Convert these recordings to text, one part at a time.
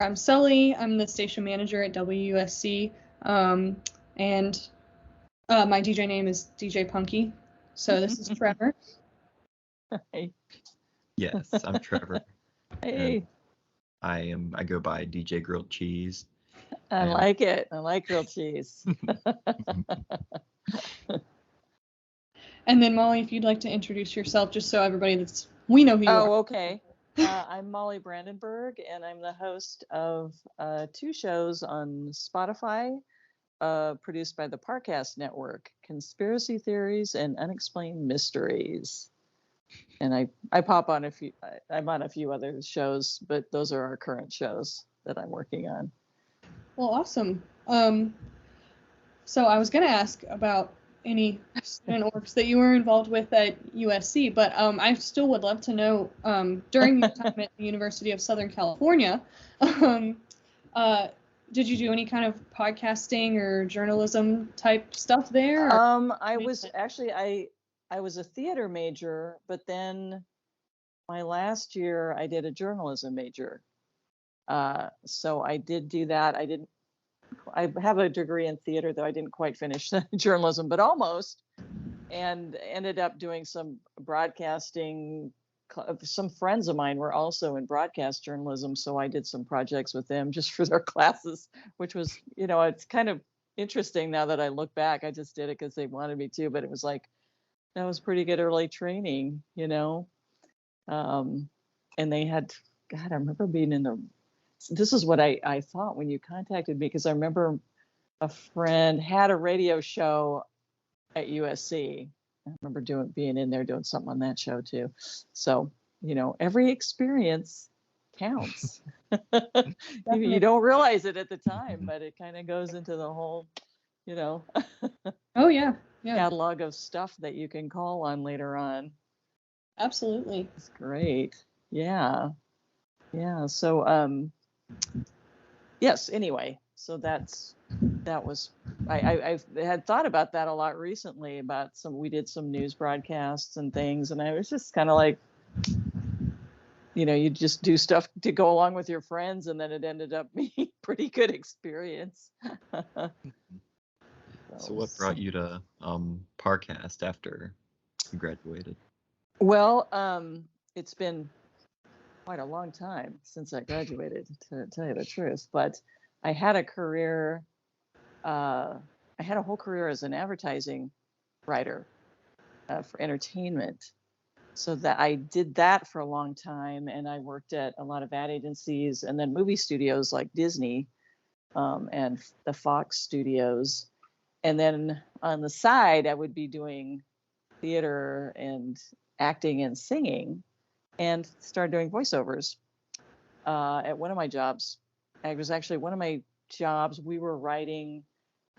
I'm Sully. I'm the station manager at WUSC, and my DJ name is DJ Punky. So this is Trevor. Hey. Yes, I'm Trevor. Hey. I go by DJ Grilt Cheez. I like it. I like grilled cheese. And then Molly, if you'd like to introduce yourself, just so everybody we know who you are. Oh, okay. I'm Molly Brandenburg, and I'm the host of 2 shows on Spotify, produced by the Parcast network, Conspiracy Theories and Unexplained Mysteries. And I pop on a few. I'm on a few other shows, but those are our current shows that I'm working on. Well, awesome. So I was going to ask about any student orgs that you were involved with at USC, but I still would love to know, during your time at the University of Southern California, did you do any kind of podcasting or journalism type stuff there? I was a theater major, but then my last year I did a journalism major. So I did do that. I have a degree in theater, though I didn't quite finish journalism, but almost, and ended up doing some broadcasting. Some friends of mine were also in broadcast journalism, so I did some projects with them just for their classes, which was, it's kind of interesting now that I look back. I just did it because they wanted me to, but it was like, that was pretty good early training, and they had, God, I remember being this is what I thought when you contacted me, because I remember a friend had a radio show at USC. I remember being in there doing something on that show too. So, every experience counts. You don't realize it at the time, but it kind of goes into the whole, Oh yeah. catalog of stuff that you can call on later on. Absolutely. It's great. Yeah. So, yes, anyway, so that was, I had thought about that a lot recently, about we did some news broadcasts and things, and I was just kind of like, you just do stuff to go along with your friends, and then it ended up being pretty good experience. So what brought you to Parcast after you graduated? Well, it's been quite a long time since I graduated, to tell you the truth, but I had a career, I had a whole career as an advertising writer for entertainment. So that I did that for a long time, and I worked at a lot of ad agencies and then movie studios like Disney and the Fox studios. And then on the side, I would be doing theater and acting and singing, and started doing voiceovers at one of my jobs. It was actually one of my jobs. We were writing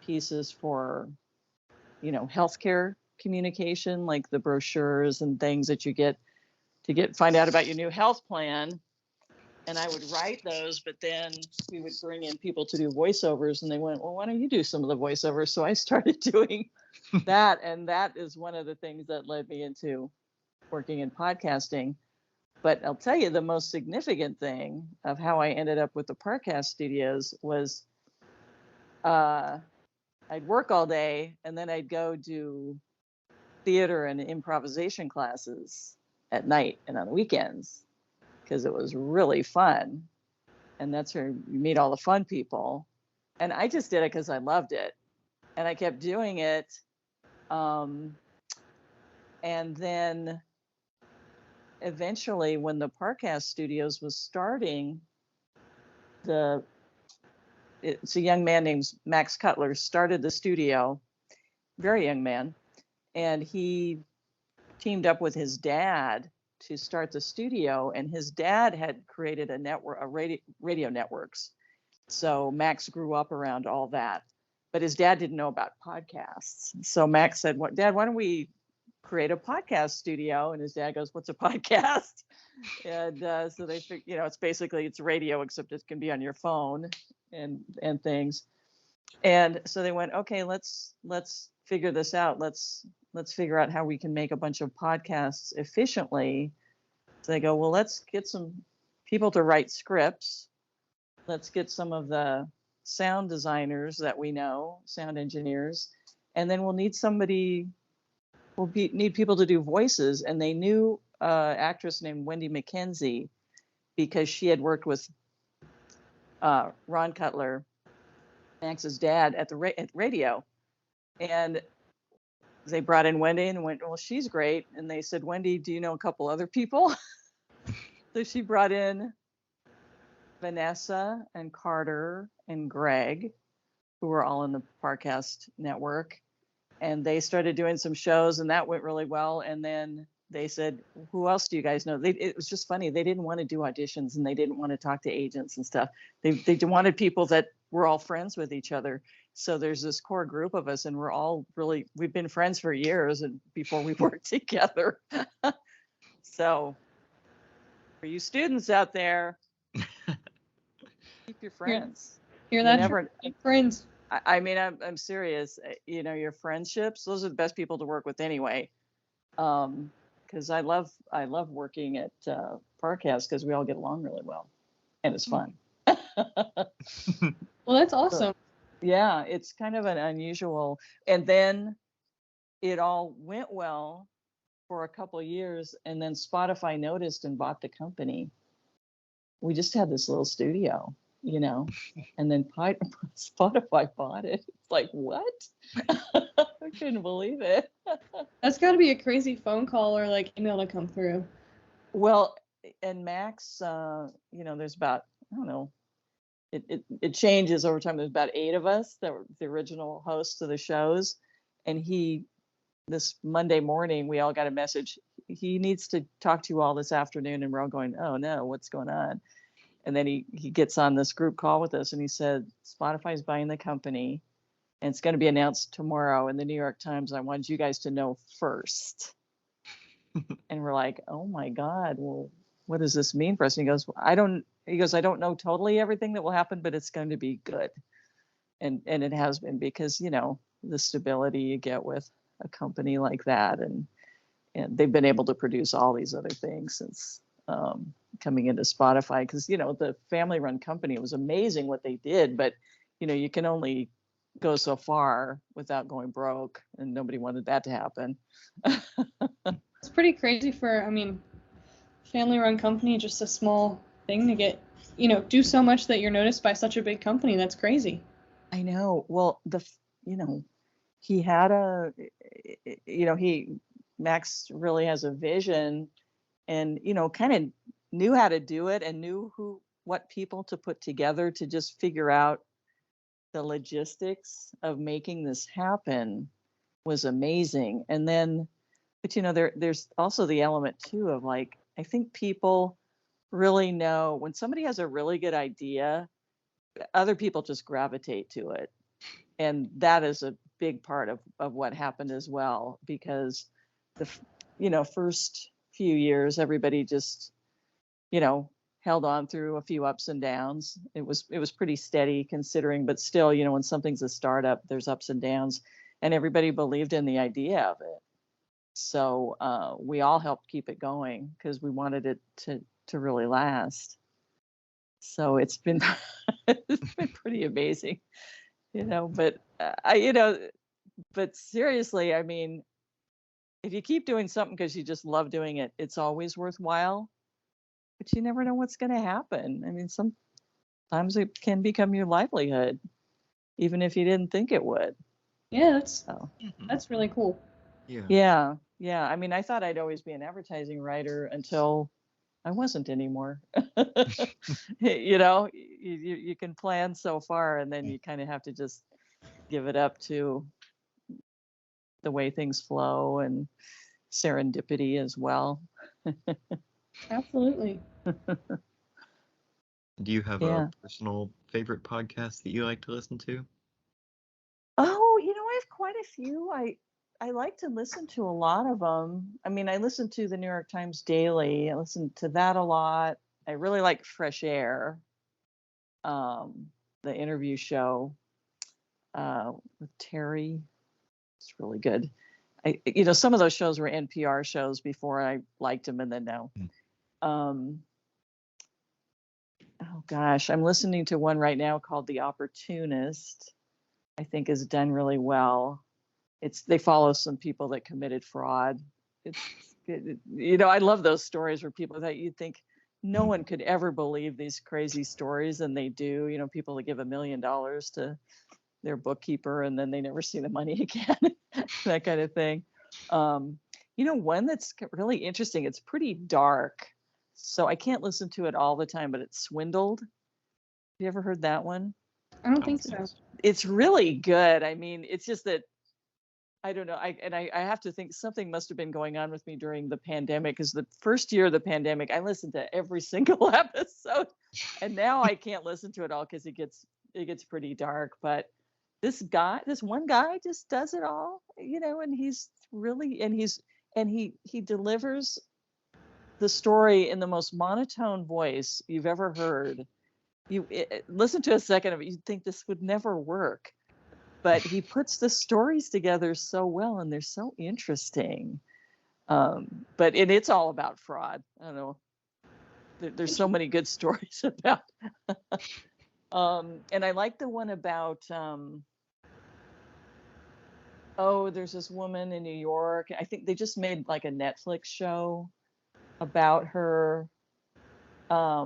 pieces for, healthcare communication, like the brochures and things that you get to find out about your new health plan. And I would write those, but then we would bring in people to do voiceovers, and they went, well, why don't you do some of the voiceovers? So I started doing that. And that is one of the things that led me into working in podcasting. But I'll tell you, the most significant thing of how I ended up with the Parcast studios was I'd work all day, and then I'd go do theater and improvisation classes at night and on weekends, because it was really fun. And that's where you meet all the fun people. And I just did it because I loved it. And I kept doing it. And then eventually, when the Parcast Studios was starting, it's a young man named Max Cutler started the studio, very young man, and he teamed up with his dad to start the studio. And his dad had created a network, radio networks. So Max grew up around all that, but his dad didn't know about podcasts. So Max said, Dad, why don't we create a podcast studio? And his dad goes, what's a podcast? And so they figured, it's radio, except it can be on your phone and things. And so they went, okay, let's figure this out. Let's figure out how we can make a bunch of podcasts efficiently. So they go, well, let's get some people to write scripts, let's get some of the sound designers that we know, sound engineers, and then we'll need somebody. Need people to do voices, and they knew an actress named Wendy McKenzie because she had worked with Ron Cutler, Max's dad, at radio, and they brought in Wendy and went, well, she's great. And they said, Wendy, do you know a couple other people? So she brought in Vanessa and Carter and Greg, who were all in the Parcast network. And they started doing some shows, and that went really well. And then they said, who else do you guys know? It was just funny. They didn't want to do auditions, and they didn't want to talk to agents and stuff. They wanted people that were all friends with each other. So there's this core group of us, and we've been friends for years and before we worked together. So for you students out there, keep your friends. Hear that? Keep friends. I mean, I'm serious. You know, your friendships, those are the best people to work with anyway. Because I love working at Parcast because we all get along really well, and it's fun. Well, that's awesome. So, yeah, it's kind of an unusual. And then it all went well for a couple of years, and then Spotify noticed and bought the company. We just had this little studio, you know, and then Spotify bought it. It's like, what? I couldn't believe it. That's got to be a crazy phone call or like email to come through. Well, and Max, you know, there's about, I don't know, it changes over time. There's about 8 of us that were the original hosts of the shows. And this Monday morning, we all got a message. He needs to talk to you all this afternoon. And we're all going, oh no, what's going on? And then he gets on this group call with us, and he said, Spotify's buying the company, and it's going to be announced tomorrow in the New York Times. I wanted you guys to know first. And we're like, oh my God, well, what does this mean for us? And he goes, I don't know totally everything that will happen, but it's going to be good. And it has been, because, you know, the stability you get with a company like that, and they've been able to produce all these other things since coming into Spotify, because, you know, the family-run company, it was amazing what they did, but, you know, you can only go so far without going broke, and nobody wanted that to happen. It's pretty crazy for, I mean, family-run company, just a small thing to get, you know, do so much that you're noticed by such a big company. That's crazy. I know. Well, you know, he had Max really has a vision, and, you know, kind of knew how to do it, and knew what people to put together to just figure out the logistics of making this happen was amazing. And then, but, you know, there's also the element too of, like, I think people really know when somebody has a really good idea, other people just gravitate to it. And that is a big part of what happened as well, because first few years, everybody just, you know, held on through a few ups and downs. It was pretty steady considering, but still, you know, when something's a startup, there's ups and downs, and everybody believed in the idea of it. So we all helped keep it going because we wanted it to really last. So it's been pretty amazing, you know. But but seriously, I mean, if you keep doing something because you just love doing it, it's always worthwhile. But you never know what's going to happen. I mean, sometimes it can become your livelihood, even if you didn't think it would. Yeah, that's really cool. Yeah. I mean, I thought I'd always be an advertising writer until I wasn't anymore. You know, you can plan so far, and then you kind of have to just give it up to the way things flow and serendipity as well. Absolutely. Do you have a personal favorite podcast that you like to listen to? Oh, you know, I have quite a few. I like to listen to a lot of them. I mean, I listen to the New York Times Daily. I listen to that a lot. I really like Fresh Air, the interview show with Terry. It's really good. You know, some of those shows were NPR shows before I liked them, and then now. oh gosh, I'm listening to one right now called The Opportunist. I think is done really well. They follow some people that committed fraud. I love those stories where people that you'd think no one could ever believe these crazy stories, and they do. People that give $1 million to their bookkeeper and then they never see the money again, that kind of thing. One that's really interesting. It's pretty dark, so I can't listen to it all the time, but it's Swindled. Have you ever heard that one? I don't think so. It's really good. I mean, it's just that I don't know. I have to think something must have been going on with me during the pandemic, because the first year of the pandemic, I listened to every single episode, and now I can't listen to it all because it gets pretty dark. But this one guy just does it all, and he's really, and he delivers the story in the most monotone voice you've ever heard. Listen to a second of it, you'd think this would never work. But he puts the stories together so well, and they're so interesting. But it's all about fraud. I don't know. There's so many good stories about. And I like the one about. There's this woman in New York. I think they just made like a Netflix show about her. I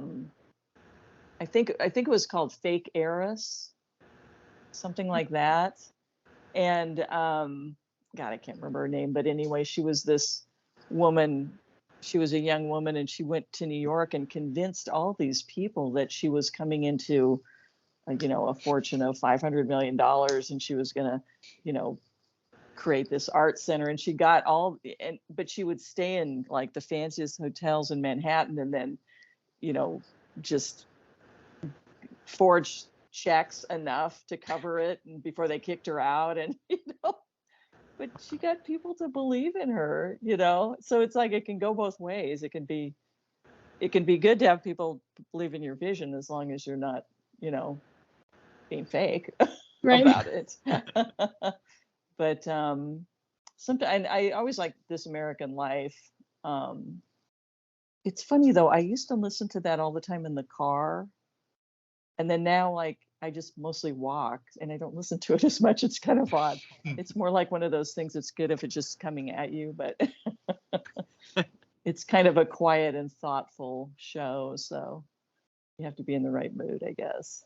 think it was called Fake Heiress, something like that. And God, I can't remember her name, but anyway, she was this woman. She was a young woman, and she went to New York and convinced all these people that she was coming into, a fortune of $500 million, and she was gonna, create this art center. And she got but she would stay in like the fanciest hotels in Manhattan, and then, just forge checks enough to cover it, and before they kicked her out. And but she got people to believe in her, so it's like it can go both ways. It can be good to have people believe in your vision, as long as you're not being fake Right. about it. But sometimes I always like This American Life. It's funny though, I used to listen to that all the time in the car, and then now, like, I just mostly walk and I don't listen to it as much. It's kind of odd. It's more like one of those things that's good if it's just coming at you, but it's kind of a quiet and thoughtful show. So you have to be in the right mood, I guess.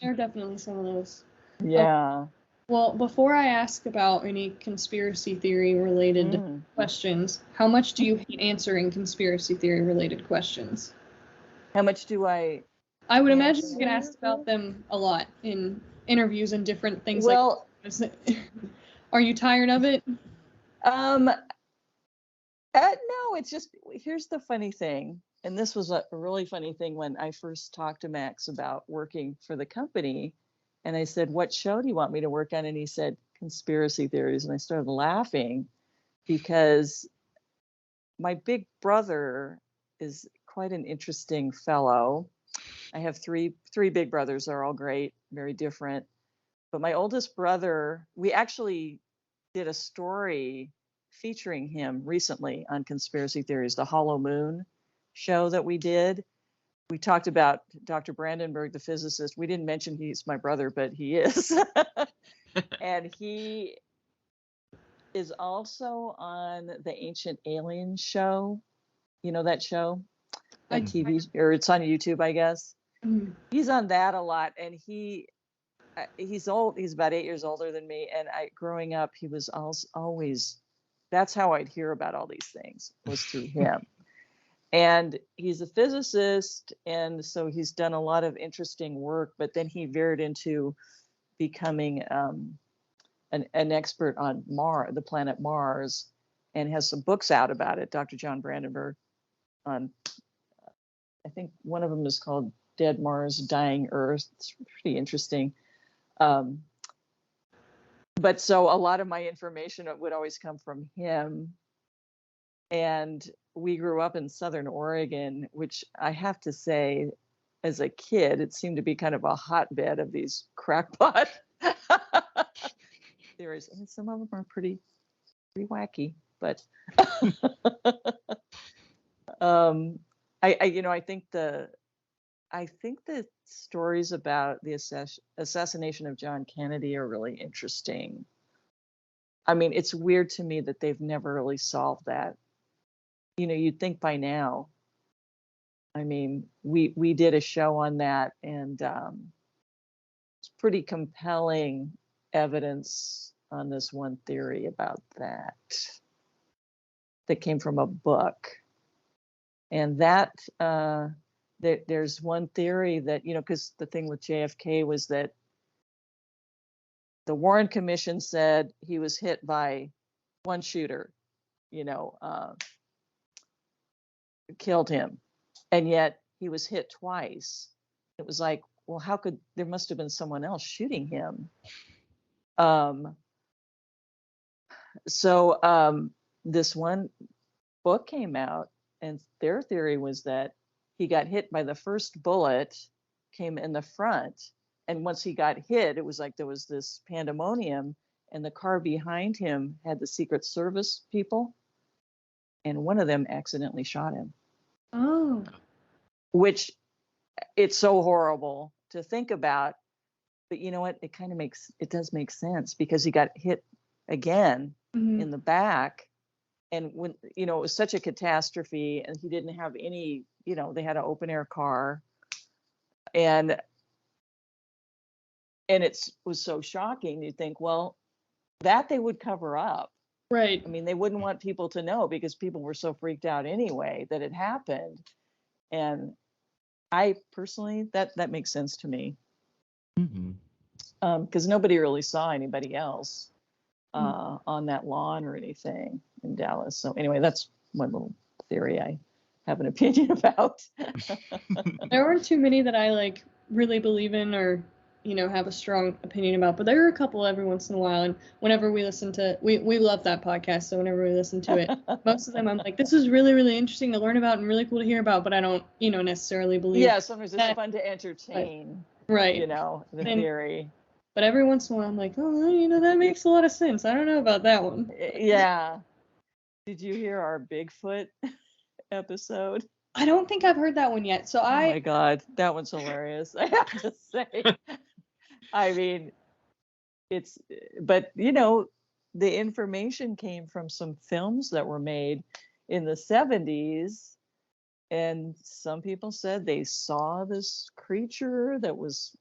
There are definitely some of those. Yeah. Well, before I ask about any conspiracy theory related questions, how much do you hate answering conspiracy theory related questions? How much do I would imagine you get asked about them a lot in interviews and different things. Well, are you tired of it? No, it's just, here's the funny thing. And this was a really funny thing when I first talked to Max about working for the company. And I said, what show do you want me to work on? And he said, conspiracy theories. And I started laughing because my big brother is quite an interesting fellow. I have three big brothers. They're all great, very different. But my oldest brother, we actually did a story featuring him recently on conspiracy theories, the Hollow Moon show that we did. We talked about Dr. Brandenburg, the physicist. We didn't mention he's my brother, but he is. And he is also on the Ancient Aliens show. You know that show? That TV, or it's on YouTube, I guess. He's on that a lot, and he's old. He's about 8 years older than me. And growing up, he was always. That's how I'd hear about all these things, was through him. And he's a physicist, and so he's done a lot of interesting work. But then he veered into becoming an expert on Mars, the planet Mars, and has some books out about it. Dr. John Brandenburg. I think one of them is called Dead Mars, Dying Earth. It's pretty interesting. But so a lot of my information would always come from him. And we grew up in Southern Oregon, which I have to say, as a kid, it seemed to be kind of a hotbed of these crackpot theories. And some of them are pretty wacky, but I think I think the stories about the assassination of John Kennedy are really interesting. I mean, it's weird to me that they've never really solved that. You'd think by now. I mean, we did a show on that, and it's pretty compelling evidence on this one theory about that came from a book. And that there's one theory that, because the thing with JFK was that the Warren Commission said he was hit by one shooter, killed him. And yet he was hit twice. It was like, well, there must have been someone else shooting him. So this one book came out, and their theory was that he got hit by the first bullet, came in the front. And once he got hit, it was like there was this pandemonium, and the car behind him had the Secret Service people, and one of them accidentally shot him. Oh. Which, it's so horrible to think about, but you know what? It does make sense, because he got hit again in the back, and when it was such a catastrophe, and he didn't have any, they had an open air car, and it was so shocking. You think, well, that they would cover up, right? I mean, they wouldn't want people to know, because people were so freaked out anyway that it happened. And I personally, that makes sense to me, because nobody really saw anybody else on that lawn or anything in Dallas. So anyway, that's one little theory I have an opinion about. There weren't too many that I really believe in or have a strong opinion about, but there are a couple every once in a while. And whenever we listen to, we love that podcast, so whenever we listen to it, most of them I'm like, this is really, really interesting to learn about and really cool to hear about, but I don't necessarily believe. Yeah, sometimes it's fun to entertain, right? The theory. But every once in a while I'm like, oh, that makes a lot of sense. I don't know about that one. Yeah. Did you hear our Bigfoot episode? I don't think I've heard that one yet. So Oh my God, that one's hilarious, I have to say. I mean, but the information came from some films that were made in the 70s, and some people said they saw this creature that was,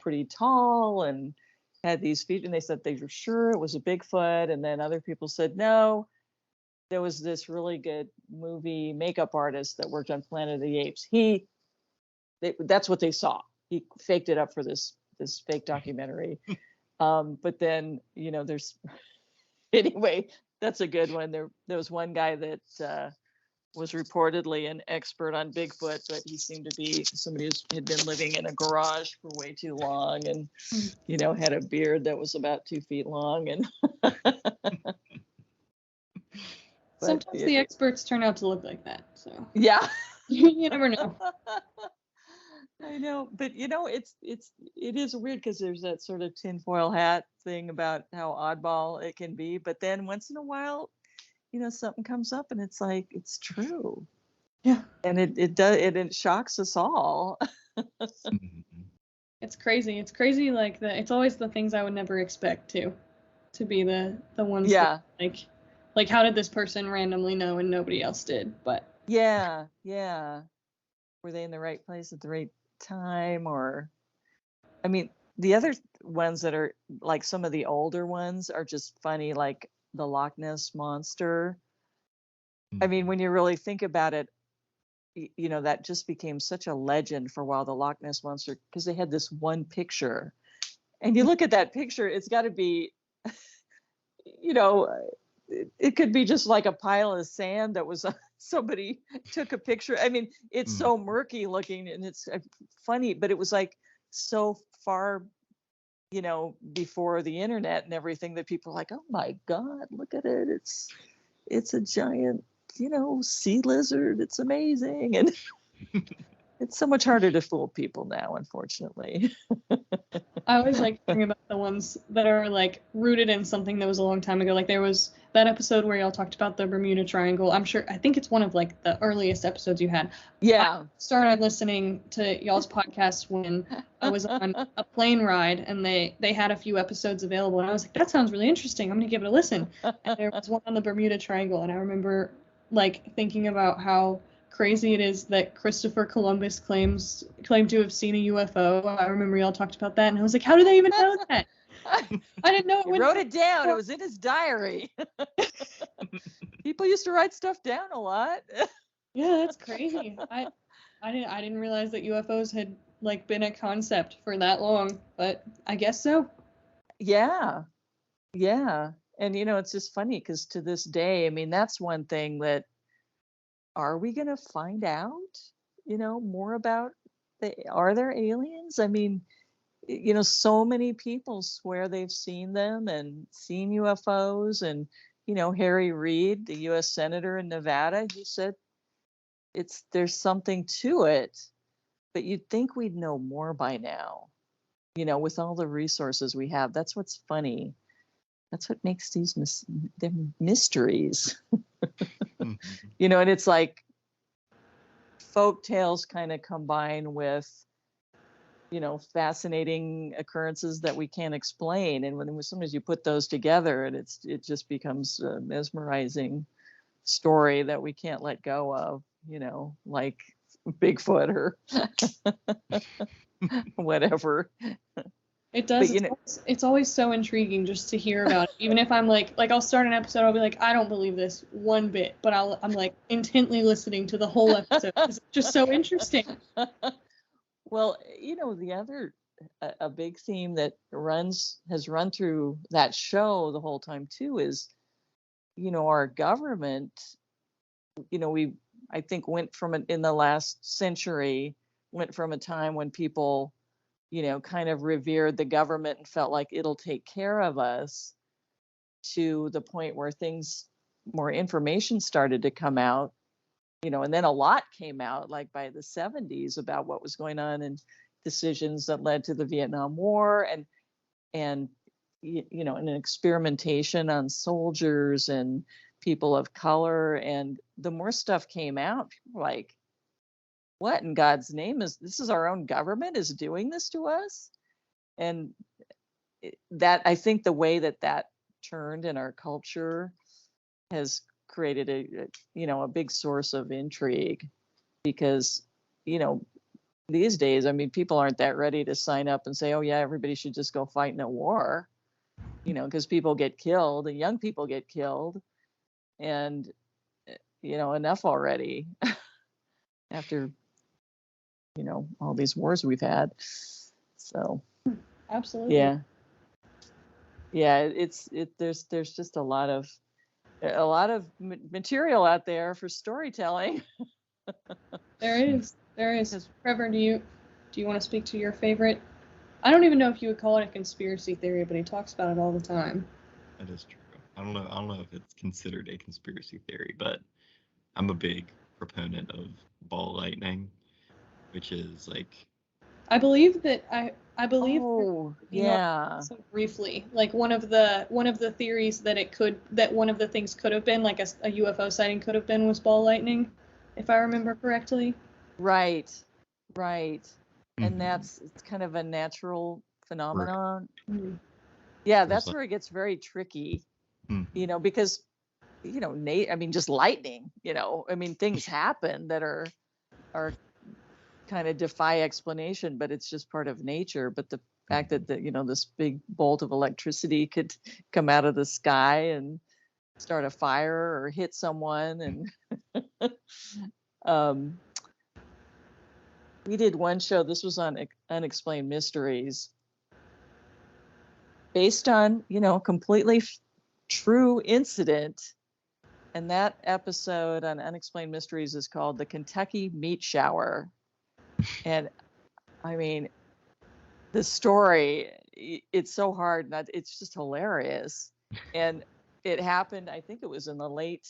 pretty tall and had these feet, and they said they were sure it was a Bigfoot. And then other people said no, there was this really good movie makeup artist that worked on Planet of the Apes. That's what they saw. He faked it up for this fake documentary. But then, there's, anyway, that's a good one. There was one guy that was reportedly an expert on Bigfoot, but he seemed to be somebody who had been living in a garage for way too long, and, had a beard that was about 2 feet long. And sometimes the experts turn out to look like that. So yeah, you never know. I know, but it is weird, because there's that sort of tinfoil hat thing about how oddball it can be, but then once in a while, something comes up and it's like, it's true. Yeah. And it shocks us all. It's crazy. It's crazy, it's always the things I would never expect to be the ones. Yeah. That, like how did this person randomly know and nobody else did? But yeah. Were they in the right place at the right time? Or, I mean, the other ones that are like, some of the older ones are just funny, like the Loch Ness Monster. I mean, when you really think about it, that just became such a legend for a while, the Loch Ness Monster, because they had this one picture, and you look at that picture, it's got to be, it could be just like a pile of sand that was somebody took a picture. I mean, it's so murky looking, and it's funny, but it was like so far, before the internet and everything, that people are like, oh my God, look at it. It's a giant, sea lizard. It's amazing. And it's so much harder to fool people now, unfortunately. I always like hearing about the ones that are rooted in something that was a long time ago. Like there was that episode where y'all talked about the Bermuda Triangle. I think it's one of like the earliest episodes you had. Yeah. I started listening to y'all's podcast when I was on a plane ride, and they had a few episodes available, and I was like, that sounds really interesting. I'm gonna give it a listen. And there was one on the Bermuda Triangle, and I remember like thinking about how crazy it is that Christopher Columbus claimed to have seen a UFO. I remember y'all talked about that, and I was like, how do they even know that? I didn't know it. He wrote it down. It was in his diary. People used to write stuff down a lot. Yeah, that's crazy. I didn't realize that UFOs had like been a concept for that long, but I guess so. Yeah. Yeah. And it's just funny because to this day, I mean, that's one thing that, are we going to find out, more about are there aliens? I mean, so many people swear they've seen them and seen UFOs. And, Harry Reid, the US Senator in Nevada, he said there's something to it, but you'd think we'd know more by now, with all the resources we have. That's what's funny. That's what makes these them mysteries. And it's like folk tales kind of combine with, fascinating occurrences that we can't explain. And as soon as you put those together, and it just becomes a mesmerizing story that we can't let go of, like Bigfoot or whatever. It does. But, it's always so intriguing just to hear about it. Even if I'm like I'll start an episode, I'll be like, I don't believe this one bit, but I'm like intently listening to the whole episode because it's just so interesting. Well, the other a big theme that has run through that show the whole time too is, our government. We I think went from in the last century went from a time when people, kind of revered the government and felt like it'll take care of us, to the point where more information started to come out, and then a lot came out like by the 70s about what was going on and decisions that led to the Vietnam War and an experimentation on soldiers and people of color. And the more stuff came out, people were like, what in God's name this is our own government is doing this to us? And that, I think the way that turned in our culture has created a big source of intrigue, because, these days, I mean, people aren't that ready to sign up and say, oh yeah, everybody should just go fight in a war, because people get killed and young people get killed, and, enough already after, all these wars we've had. So Absolutely. yeah, there's just a lot of material out there for storytelling. There is. Trevor, do you want to speak to your favorite? I don't even know if you would call it a conspiracy theory, but he talks about it all the time. That is true. I don't know if it's considered a conspiracy theory, but I'm a big proponent of ball lightning, which is like, I believe that Oh, yeah. so briefly, like one of the theories that one of the things could have been like a UFO sighting could have been was ball lightning, if I remember correctly. Right. And mhm. it's kind of a natural phenomenon. Mm-hmm. Yeah, that's where it gets very tricky, Mhm. because, I mean, just lightning, I mean, things happen that are kind of defy explanation, but it's just part of nature. But the fact that this big bolt of electricity could come out of the sky and start a fire or hit someone, and we did one show. This was on Unexplained Mysteries, based on completely true incident. And that episode on Unexplained Mysteries is called The Kentucky Meat Shower. And I mean, the story, it's so hard, and it's just hilarious. And it happened, I think it was in the late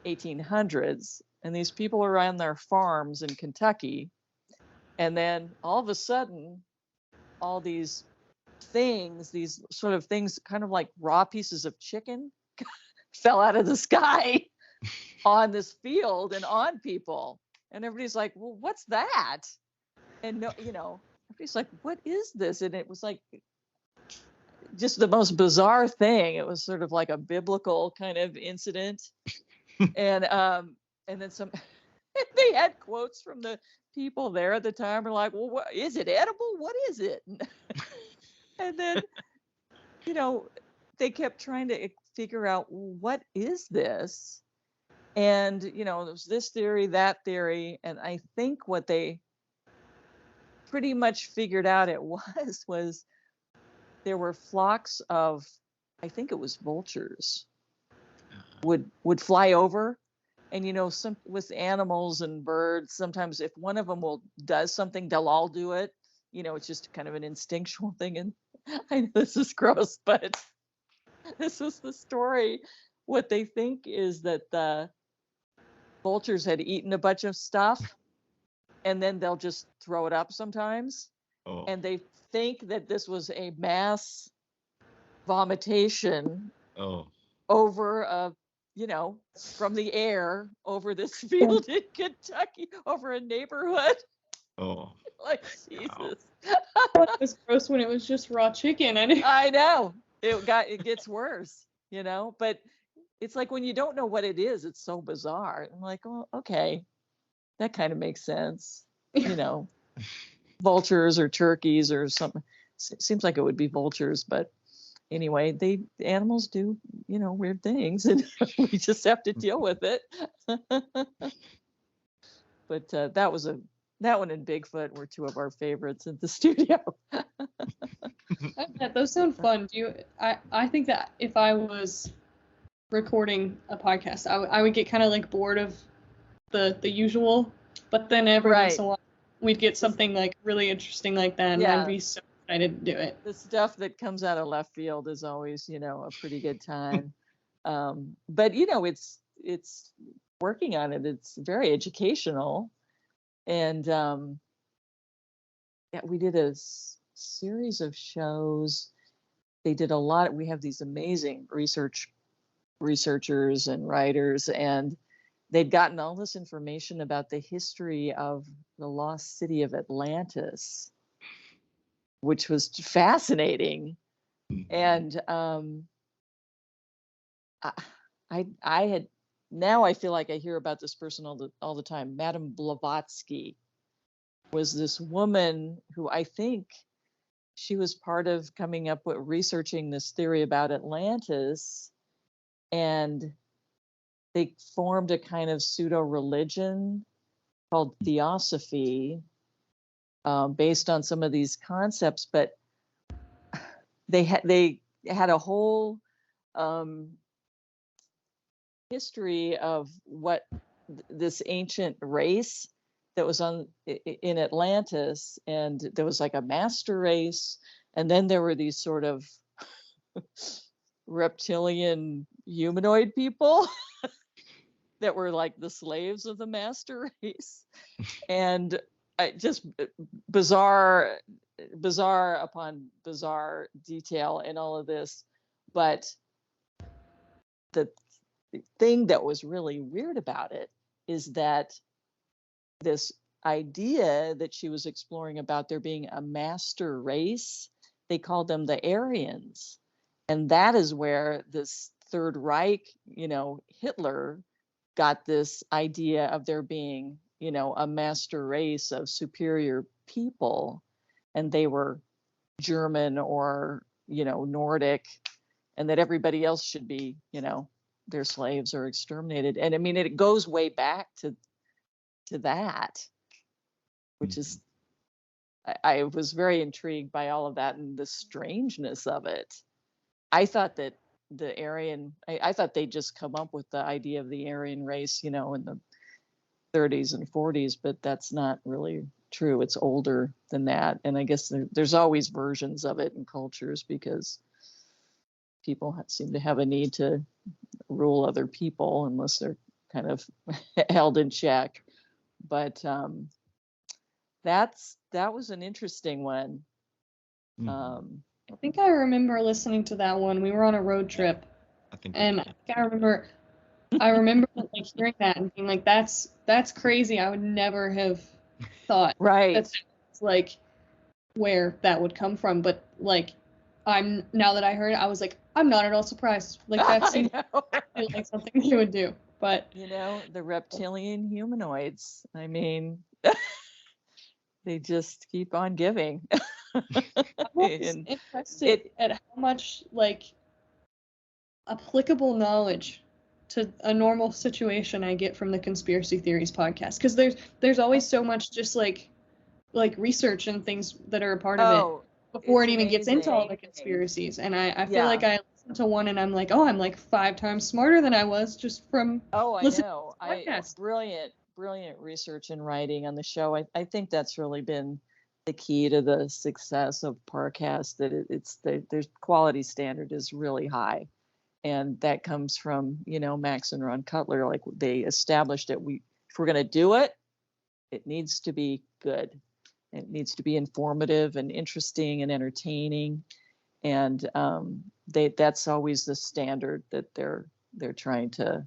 1800s, and these people were on their farms in Kentucky, and then all of a sudden, all these sort of things, kind of like raw pieces of chicken, fell out of the sky on this field and on people. And everybody's like, well, what's that? And no, everybody's like, what is this? And it was like just the most bizarre thing. It was sort of like a biblical kind of incident. And then some they had quotes from the people there at the time, are like, well, what is it, edible? What is it? And then they kept trying to figure out, what is this? And there was this theory, that theory, and I think what they pretty much figured out it was there were flocks of, I think it was vultures, would fly over. And some with animals and birds, sometimes if one of them does something, they'll all do it. It's just kind of an instinctual thing. And I know this is gross, but this was the story. What they think is that the vultures had eaten a bunch of stuff, and then they'll just throw it up sometimes. Oh. And they think that this was a mass vomitation over from the air over this field in Kentucky, over a neighborhood. Oh. Like, Jesus. It was gross when it was just raw chicken. I know. It gets worse, but it's like when you don't know what it is, it's so bizarre. I'm like, oh, okay. That kind of makes sense. Vultures or turkeys or something. Seems like it would be vultures, but anyway, animals do, weird things, and we just have to deal with it. But that one and Bigfoot were two of our favorites at the studio. Those sound fun. I think that if I was recording a podcast, I would get kind of like bored of the usual, but then every once in a while we'd get something like really interesting like that, and I'd be so excited to do it. The stuff that comes out of left field is always, a pretty good time. But it's working on it. It's very educational, and we did a series of shows. They did a lot. We have these amazing researchers and writers, and they'd gotten all this information about the history of the lost city of Atlantis, which was fascinating. And I had, now I feel like I hear about this person all the time. Madame Blavatsky was this woman who I think she was part of coming up with researching this theory about Atlantis, and they formed a kind of pseudo religion called Theosophy, based on some of these concepts. But they had a whole history of what this ancient race that was in Atlantis, and there was like a master race, and then there were these sort of reptilian humanoid people that were like the slaves of the master race. And just bizarre upon bizarre detail in all of this. But the thing that was really weird about it is that this idea that she was exploring about there being a master race, they called them the Aryans. And that is where this Third Reich, Hitler got this idea of there being, a master race of superior people, and they were German or, Nordic, and that everybody else should be, their slaves or exterminated. And I mean, it goes way back to that, which is, I was very intrigued by all of that and the strangeness of it. I thought that the Aryan, I thought they'd just come up with the idea of the Aryan race, in the 30s and 40s, but that's not really true. It's older than that. And I guess there's always versions of it in cultures because people seem to have a need to rule other people unless they're kind of held in check. But that was an interesting one. I think I remember listening to that one. We were on a road trip. I think And it, I remember like hearing that and being like, that's crazy. I would never have thought Right. that's like where that would come from. But like, now that I heard it, I was like, I'm not at all surprised. Like that I seems know. like something you would do. But The reptilian humanoids. I mean, they just keep on giving. I'm always And interested it, at how much like applicable knowledge to a normal situation I get from the conspiracy theories podcast, because there's always so much just like research and things that are a part of it oh, before it's it even gets into all amazing. the conspiracies. And I feel like Yeah. I listen to one and I'm like, oh, I'm like 5 times smarter than I was just from Oh, I listening know. to this podcast. Brilliant research and writing on the show. I think that's really been the key to the success of Parcast, that there's quality standard is really high. And that comes from, Max and Ron Cutler. Like, they established that if we're going to do it, it needs to be good. It needs to be informative and interesting and entertaining. And that's always the standard that they're trying to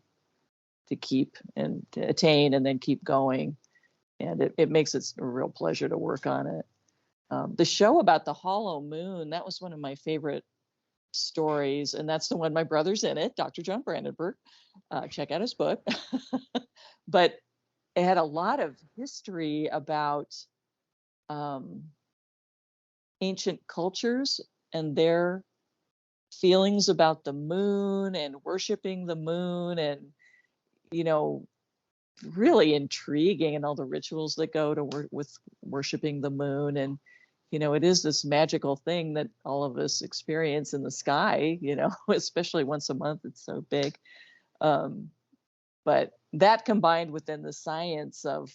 keep and to attain and then keep going. And it makes it a real pleasure to work on it. The show about the hollow moon, that was one of my favorite stories, and that's the one my brother's in it, Dr. John Brandenburg. Check out his book. But it had a lot of history about ancient cultures and their feelings about the moon and worshiping the moon, and really intriguing, and all the rituals that go to with worshiping the moon. And it is this magical thing that all of us experience in the sky, especially once a month. It's so big. But that combined within the science of,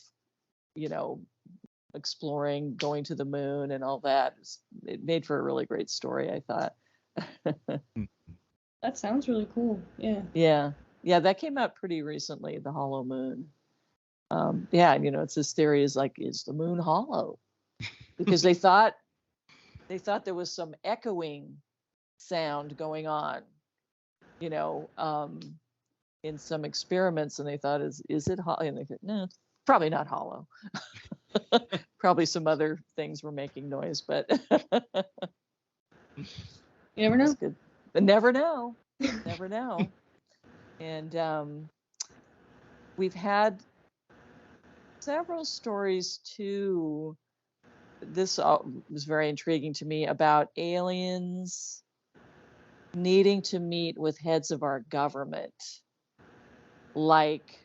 exploring, going to the moon and all that, it made for a really great story, I thought. That sounds really cool. Yeah. Yeah, that came out pretty recently, the hollow moon. Yeah, it's this theory is like, is the moon hollow? Because they thought there was some echoing sound going on, in some experiments, and they thought, is it hollow? And they said, no, it's probably not hollow. Probably some other things were making noise, but You never know. that's good. But never know. Never know. And we've had several stories too. This was very intriguing to me, about aliens needing to meet with heads of our government. Like,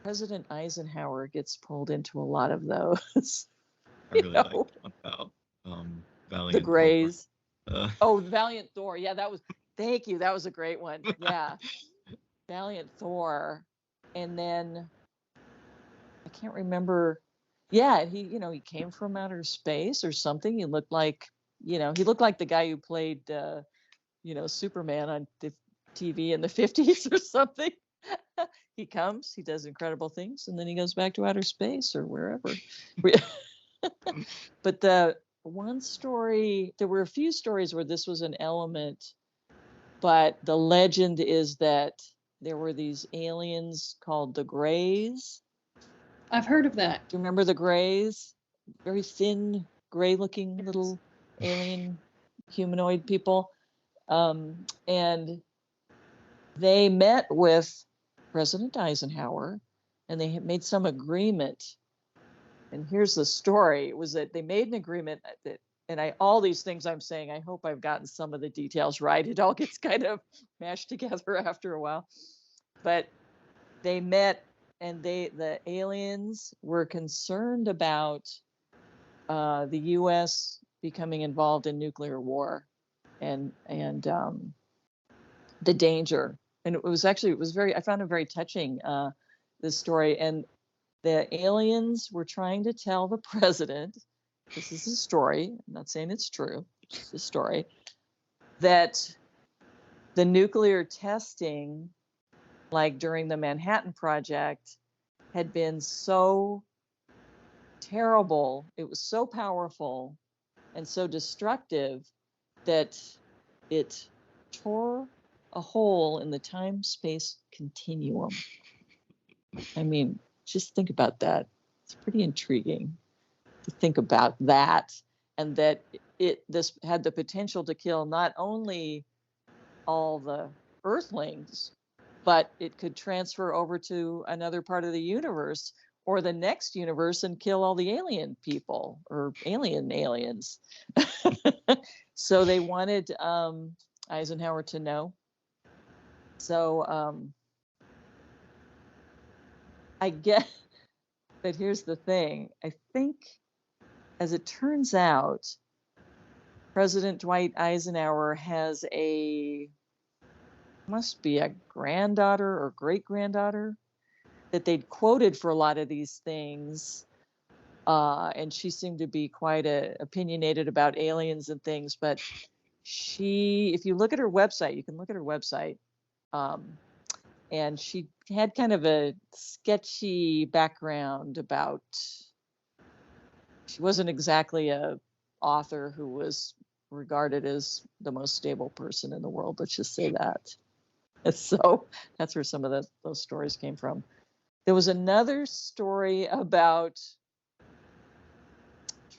President Eisenhower gets pulled into a lot of those. I really liked one about Valiant The Greys. Thor. Valiant Thor. Yeah, thank you. That was a great one. Yeah. Valiant Thor. And then I can't remember. Yeah, he came from outer space or something. He looked like the guy who played Superman on the TV in the 50s or something. He comes, he does incredible things, and then he goes back to outer space or wherever. But the one story, there were a few stories where this was an element, but the legend is that there were these aliens called the Greys. I've heard of that. Do you remember the Greys? Very thin, gray-looking little alien humanoid people. And they met with President Eisenhower, and they had made some agreement. And here's the story: it was that they made an agreement that, and all these things I'm saying, I hope I've gotten some of the details right. It all gets kind of mashed together after a while. But they met, and the aliens were concerned about the U.S. becoming involved in nuclear war, and the danger. And it was very, I found it very touching, this story. And the aliens were trying to tell the president, this is a story, I'm not saying it's true, it's a story, that the nuclear testing, like during the Manhattan Project, had been so terrible, it was so powerful and so destructive that it tore a hole in the time-space continuum. I mean, just think about that. It's pretty intriguing to think about that, and that this had the potential to kill not only all the Earthlings, but it could transfer over to another part of the universe or the next universe and kill all the alien people or aliens. So they wanted Eisenhower to know. So I get, but here's the thing. I think, as it turns out, President Dwight Eisenhower has must be a granddaughter or great-granddaughter that they'd quoted for a lot of these things. And she seemed to be quite opinionated about aliens and things. But if you look at her website, you can look at her website. And she had kind of a sketchy background about, she wasn't exactly a author who was regarded as the most stable person in the world. Let's just say that. So that's where some of those stories came from. There was another story about,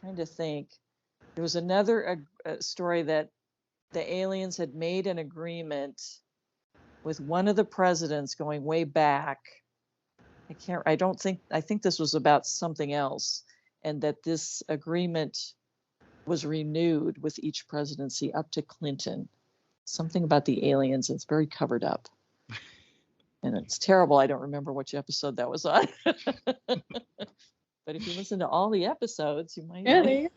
trying to think, there was another story that the aliens had made an agreement with one of the presidents going way back. I think this was about something else, and that this agreement was renewed with each presidency up to Clinton. Something about the aliens. It's very covered up. And it's terrible. I don't remember which episode that was on. But if you listen to all the episodes, you might. Yeah,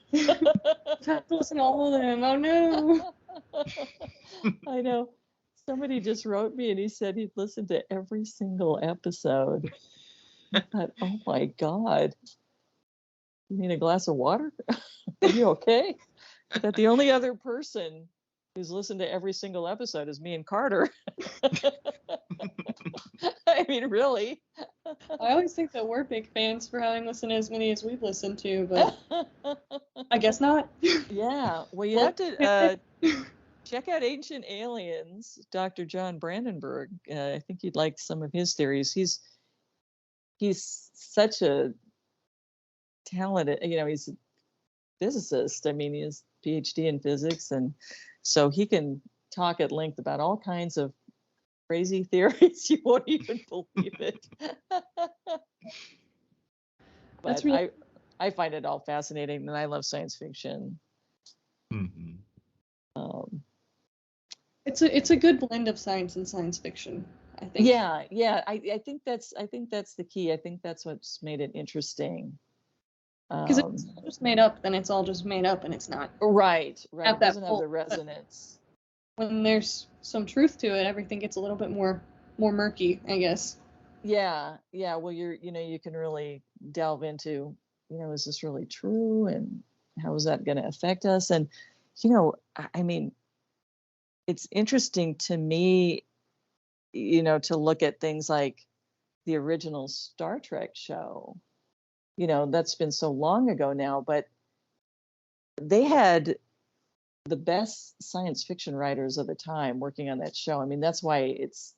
have to listen to all of them. Oh no. I know. Somebody just wrote me and he said he'd listened to every single episode. I thought, oh my God. You need a glass of water? Are you okay? That the only other person who's listened to every single episode is me and Carter. I mean, really. I always think that we're big fans for having listened to as many as we've listened to, but I guess not. Yeah. Well, you have to check out Ancient Aliens, Dr. John Brandenburg. I think you'd like some of his theories. He's such a talented, he's a physicist. I mean, he has a PhD in physics, and so he can talk at length about all kinds of crazy theories. You won't even believe it. But really... I find it all fascinating, and I love science fiction. Mm-hmm. It's a good blend of science and science fiction, I think. Yeah. I think that's the key. I think that's what's made it interesting. Because if it's just made up, then it's all just made up, and it's not. Right. It doesn't have full, the resonance. When there's some truth to it, everything gets a little bit more murky, I guess. Yeah. Well, you can really delve into, is this really true, and how is that going to affect us? And I mean, it's interesting to me, to look at things like the original Star Trek show. That's been so long ago now, but they had the best science fiction writers of the time working on that show. I mean, that's why it's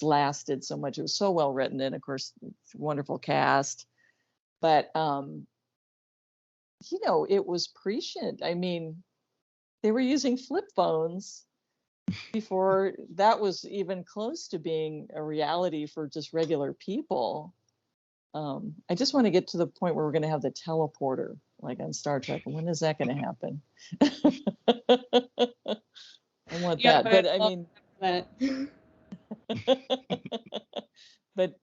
lasted so much. It was so well written, and of course, wonderful cast. But it was prescient. I mean, they were using flip phones before that was even close to being a reality for just regular people. I just want to get to the point where we're going to have the teleporter, like on Star Trek. When is that going to happen? I want that. But I mean, that. but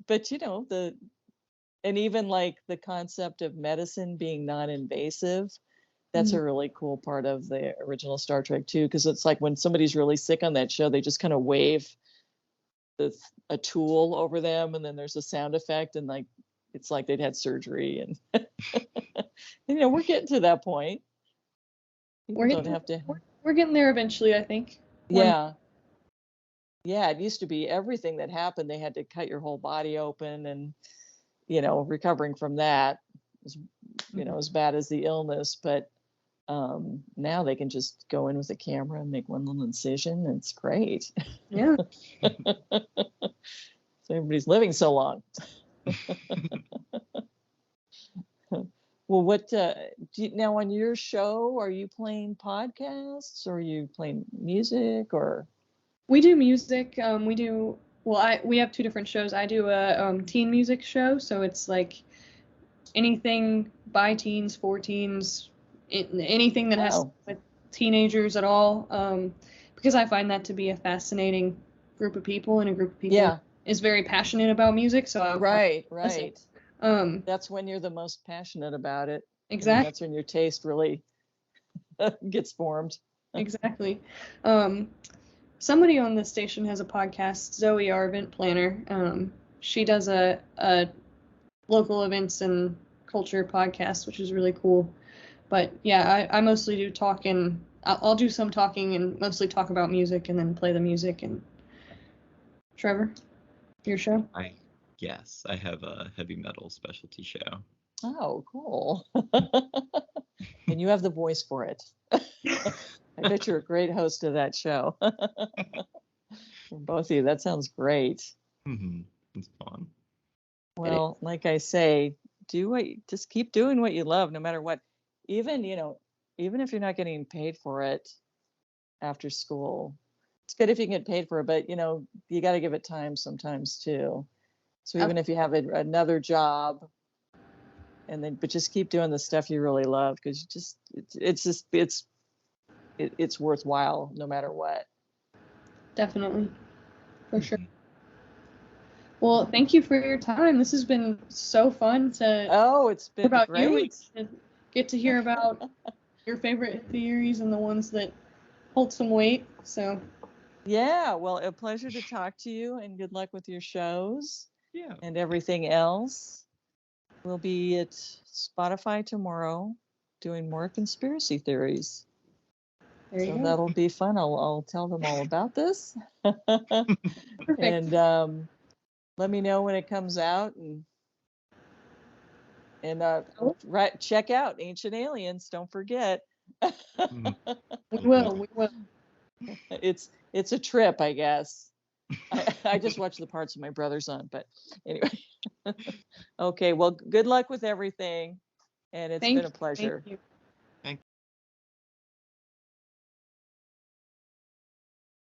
and even like the concept of medicine being non-invasive, that's a really cool part of the original Star Trek too, because it's like when somebody's really sick on that show, they just kind of wave a tool over them, and then there's a sound effect, and like it's like they'd had surgery, and we're getting to that point. We're getting there eventually, I think. Yeah, it used to be everything that happened, they had to cut your whole body open, and recovering from that was, as bad as the illness. But Now they can just go in with a camera and make one little incision. And it's great. Yeah. So everybody's living so long. Well, what now on your show? Are you playing podcasts, or are you playing music, or? We do music. We have two different shows. I do a teen music show, so it's like anything by teens, for teens, anything that has to do with teenagers at all. Because I find that to be a fascinating group of people, and a group of people Yeah. is very passionate about music. So Right. That's when you're the most passionate about it. Exactly. That's when your taste really gets formed. Exactly. Somebody on the station has a podcast, Zoe, our event planner. She does a local events and culture podcast, which is really cool. But yeah, I mostly do talking. I'll do some talking and mostly talk about music, and then play the music. And Trevor, your show? Yes, I have a heavy metal specialty show. Oh, cool. And you have the voice for it. I bet you're a great host of that show. For both of you, that sounds great. Mm-hmm. It's fun. Well, like I say, just keep doing what you love, no matter what. Even if you're not getting paid for it after school, it's good if you can get paid for it, but you got to give it time sometimes too. So even if you have another job, but just keep doing the stuff you really love, because it's worthwhile no matter what. Definitely, for sure. Well, thank you for your time. This has been so fun to. Oh, it's been about great. You and get to hear about your favorite theories and the ones that hold some weight. So. Yeah, well, a pleasure to talk to you, and good luck with your shows. Yeah. And everything else. We'll be at Spotify tomorrow doing more conspiracy theories. There you go. That'll be fun. I'll tell them all about this. Perfect. And let me know when it comes out, and check out Ancient Aliens. Don't forget. We will. It's a trip, I guess. I just watch the parts of my brother's on, but anyway. Okay, well, good luck with everything, and it's been a pleasure. Thank you.